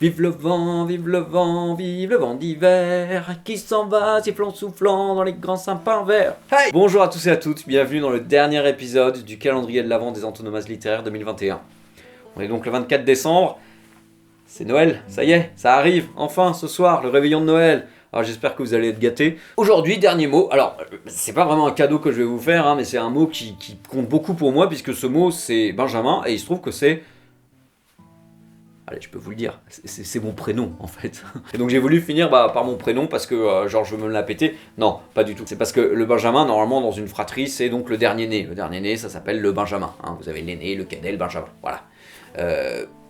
Vive le vent, vive le vent, vive le vent d'hiver, qui s'en va sifflant soufflant dans les grands sapins verts. Hey! Bonjour à tous et à toutes, bienvenue dans le dernier épisode du calendrier de l'Avent des Antonomases littéraires 2021. On est donc le 24 décembre, c'est Noël, ça y est, ça arrive, enfin ce soir, le réveillon de Noël. Alors j'espère que vous allez être gâtés. Aujourd'hui, dernier mot, alors c'est pas vraiment un cadeau que je vais vous faire, hein, mais c'est un mot qui compte beaucoup pour moi, puisque ce mot c'est Benjamin, et il se trouve que c'est... Allez, je peux vous le dire, c'est mon prénom en fait. Et donc j'ai voulu finir par mon prénom parce que genre je veux me la péter. Non, pas du tout. C'est parce que le Benjamin, normalement dans une fratrie, c'est donc le dernier né. Le dernier né, ça s'appelle le Benjamin. Hein. Vous avez l'aîné, le cadet, le Benjamin. Voilà.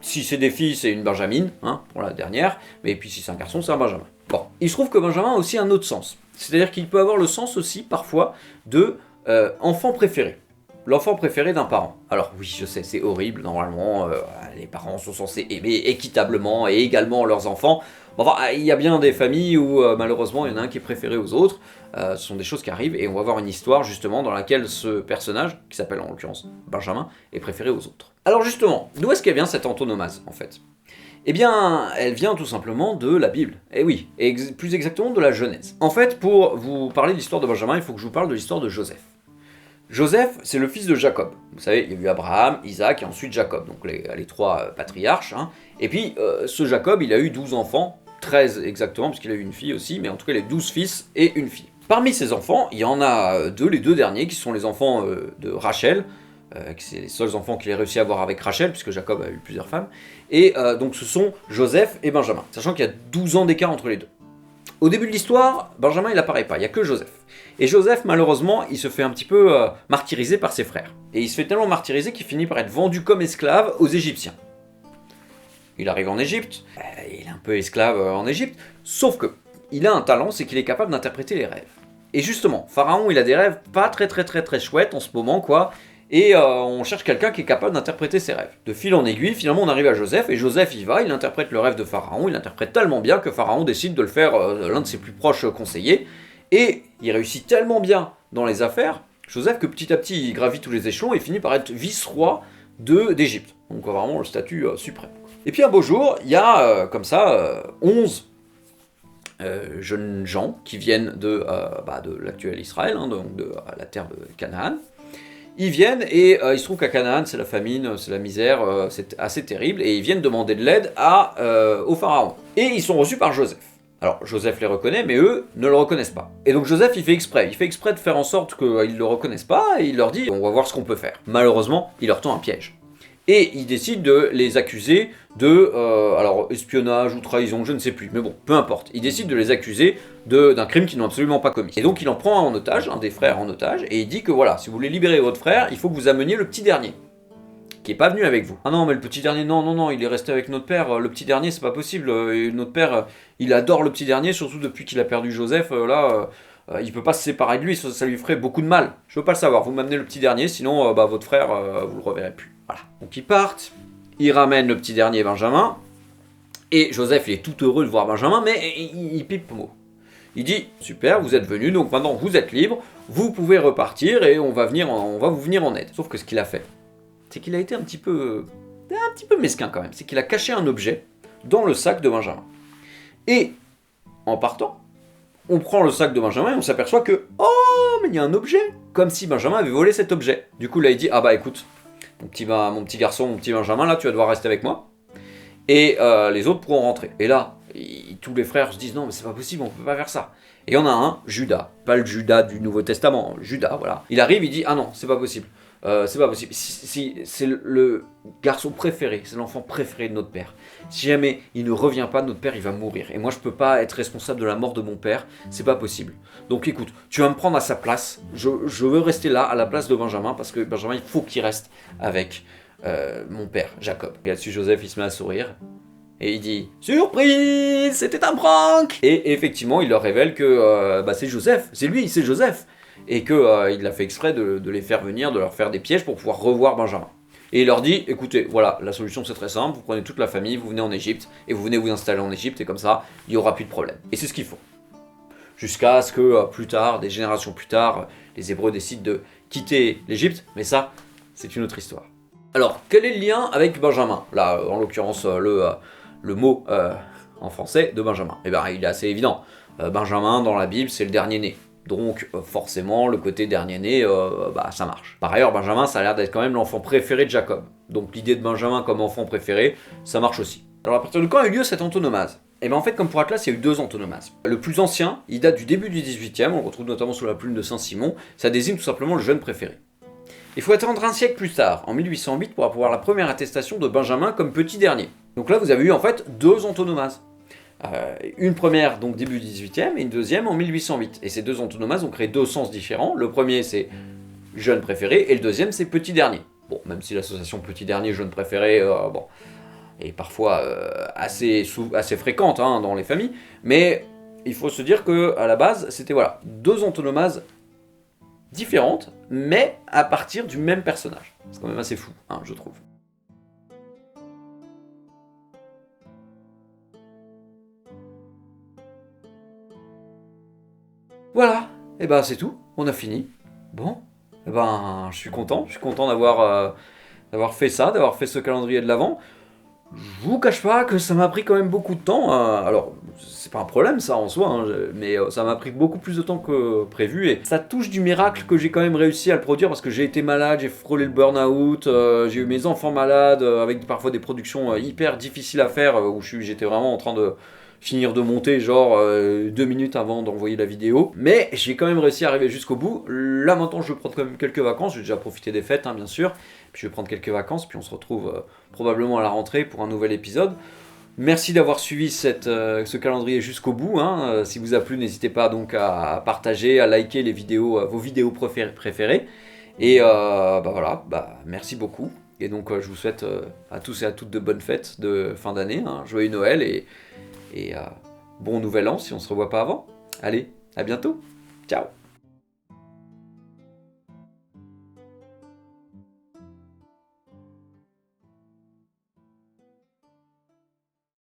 Si c'est des filles, c'est une Benjamine, hein, pour la dernière. Mais puis si c'est un garçon, c'est un Benjamin. Bon, il se trouve que Benjamin a aussi un autre sens. C'est-à-dire qu'il peut avoir le sens aussi parfois de enfant préféré. L'enfant préféré d'un parent. Alors oui, je sais, c'est horrible, normalement, les parents sont censés aimer équitablement et également leurs enfants. Enfin, il y a bien des familles où malheureusement il y en a un qui est préféré aux autres. Ce sont des choses qui arrivent et on va voir une histoire justement dans laquelle ce personnage, qui s'appelle en l'occurrence Benjamin, est préféré aux autres. Alors justement, d'où est-ce qu'elle vient cette antonomase en fait ? Eh bien, elle vient tout simplement de la Bible. Et oui, et plus exactement de la Genèse. En fait, pour vous parler de l'histoire de Benjamin, il faut que je vous parle de l'histoire de Joseph. Joseph, c'est le fils de Jacob. Vous savez, il y a eu Abraham, Isaac et ensuite Jacob, donc les trois patriarches. Hein. Et puis, ce Jacob, il a eu 12 enfants, 13 exactement, parce qu'il a eu une fille aussi, mais en tout cas, il a 12 fils et une fille. Parmi ces enfants, il y en a deux, les deux derniers, qui sont les enfants de Rachel, c'est les seuls enfants qu'il a réussi à avoir avec Rachel, puisque Jacob a eu plusieurs femmes. Et donc, ce sont Joseph et Benjamin, sachant qu'il y a 12 ans d'écart entre les deux. Au début de l'histoire, Benjamin il apparaît pas, il n'y a que Joseph. Et Joseph, malheureusement, il se fait un petit peu martyriser par ses frères. Et il se fait tellement martyriser qu'il finit par être vendu comme esclave aux Égyptiens. Il arrive en Égypte, il est un peu esclave en Égypte, sauf que il a un talent, c'est qu'il est capable d'interpréter les rêves. Et justement, Pharaon, il a des rêves pas très chouettes en ce moment, quoi. Et on cherche quelqu'un qui est capable d'interpréter ses rêves. De fil en aiguille, finalement on arrive à Joseph, et Joseph y va, il interprète le rêve de Pharaon, il interprète tellement bien que Pharaon décide de le faire l'un de ses plus proches conseillers, et il réussit tellement bien dans les affaires, Joseph, que petit à petit il gravit tous les échelons et finit par être vice-roi d'Égypte. Donc vraiment le statut suprême. Et puis un beau jour, il y a comme ça 11 jeunes gens qui viennent de l'actuel Israël, hein, donc de la terre de Canaan. Ils viennent et il se trouve qu'à Canaan, c'est la famine, c'est la misère, c'est assez terrible, et ils viennent demander de l'aide au pharaon. Et ils sont reçus par Joseph. Alors Joseph les reconnaît, mais eux ne le reconnaissent pas. Et donc Joseph, il fait exprès de faire en sorte qu'ils ne le reconnaissent pas, et il leur dit, on va voir ce qu'on peut faire. Malheureusement, il leur tend un piège. Et il décide de les accuser de espionnage ou trahison, je ne sais plus, mais bon, peu importe. Il décide de les accuser d'un crime qu'ils n'ont absolument pas commis. Et donc il en prend un en otage, un des frères en otage, et il dit que voilà, si vous voulez libérer votre frère, il faut que vous ameniez le petit dernier, qui est pas venu avec vous. Ah non, mais le petit dernier, non, il est resté avec notre père, le petit dernier, c'est pas possible, notre père, il adore le petit dernier, surtout depuis qu'il a perdu Joseph, il peut pas se séparer de lui, ça lui ferait beaucoup de mal. Je veux pas le savoir, vous m'amenez le petit dernier, sinon votre frère, vous le reverrez plus. Voilà. Donc ils partent, ils ramènent le petit dernier Benjamin, et Joseph il est tout heureux de voir Benjamin, mais il pipe mot. Il dit, super, vous êtes venus, donc maintenant vous êtes libres, vous pouvez repartir et on va vous venir en aide. Sauf que ce qu'il a fait, c'est qu'il a été un petit peu mesquin quand même, c'est qu'il a caché un objet dans le sac de Benjamin. Et en partant, on prend le sac de Benjamin et on s'aperçoit que, oh, mais il y a un objet, comme si Benjamin avait volé cet objet. Du coup là il dit, ah bah écoute, mon petit garçon, mon petit Benjamin, là tu vas devoir rester avec moi, et les autres pourront rentrer. Et là, tous les frères se disent, non mais c'est pas possible, on peut pas faire ça. Et il y en a un, Judas, pas le Judas du Nouveau Testament, Judas, voilà. Il arrive, il dit, ah non, c'est pas possible. C'est pas possible. C'est le garçon préféré, c'est l'enfant préféré de notre père. Si jamais il ne revient pas, notre père il va mourir. Et moi je peux pas être responsable de la mort de mon père, c'est pas possible. Donc écoute, tu vas me prendre à sa place. Je veux rester là à la place de Benjamin parce que Benjamin il faut qu'il reste avec mon père, Jacob. Et là-dessus Joseph il se met à sourire. Et il dit « Surprise, c'était un prank !» Et effectivement, il leur révèle que c'est Joseph, c'est lui, c'est Joseph. Et qu'il a fait exprès de les faire venir, de leur faire des pièges pour pouvoir revoir Benjamin. Et il leur dit « Écoutez, voilà, la solution c'est très simple, vous prenez toute la famille, vous venez en Égypte, et vous venez vous installer en Égypte, et comme ça, il n'y aura plus de problème. » Et c'est ce qu'il faut. Jusqu'à ce que plus tard, des générations plus tard, les Hébreux décident de quitter l'Égypte, mais ça, c'est une autre histoire. Alors, quel est le lien avec Benjamin ? Là, en l'occurrence, le mot en français de Benjamin. Et ben il est assez évident. Benjamin dans la Bible c'est le dernier-né. Donc forcément le côté dernier-né, ça marche. Par ailleurs Benjamin ça a l'air d'être quand même l'enfant préféré de Jacob. Donc l'idée de Benjamin comme enfant préféré, ça marche aussi. Alors à partir de quand a eu lieu cette antonomase ? Et bien en fait comme pour Atlas il y a eu 2 antonomases. Le plus ancien, il date du début du 18e, on le retrouve notamment sous la plume de Saint-Simon, ça désigne tout simplement le jeune préféré. Il faut attendre un siècle plus tard, en 1808, pour avoir la première attestation de Benjamin comme petit dernier. Donc là vous avez eu en fait 2 antonomases. Une première donc début du 18e et une deuxième en 1808. Et ces 2 antonomases ont créé 2 sens différents. Le premier c'est jeune préféré et le deuxième c'est petit dernier. Bon, même si l'association petit dernier, jeune préféré, est parfois assez fréquente dans les familles, mais il faut se dire que à la base c'était 2 antonomases différentes, mais à partir du même personnage. C'est quand même assez fou, je trouve. Voilà, et ben c'est tout, on a fini. Bon, et ben je suis content d'avoir fait ça, d'avoir fait ce calendrier de l'Avent. Je vous cache pas que ça m'a pris quand même beaucoup de temps. Alors, c'est pas un problème ça en soi, mais ça m'a pris beaucoup plus de temps que prévu. Et ça touche du miracle que j'ai quand même réussi à le produire parce que j'ai été malade, j'ai frôlé le burn-out, j'ai eu mes enfants malades, avec parfois des productions hyper difficiles à faire, où j'étais vraiment en train de finir de monter genre 2 minutes avant d'envoyer la vidéo. Mais j'ai quand même réussi à arriver jusqu'au bout. Là maintenant je vais prendre quand même quelques vacances, j'ai déjà profité des fêtes bien sûr. Puis je vais prendre quelques vacances, puis on se retrouve probablement à la rentrée pour un nouvel épisode. Merci d'avoir suivi ce calendrier jusqu'au bout. Si vous a plu, n'hésitez pas donc à partager, à liker les vidéos, vos vidéos préférées. Et merci beaucoup. Et donc je vous souhaite à tous et à toutes de bonnes fêtes de fin d'année. Joyeux Noël et bon nouvel an si on ne se revoit pas avant. Allez, à bientôt. Ciao.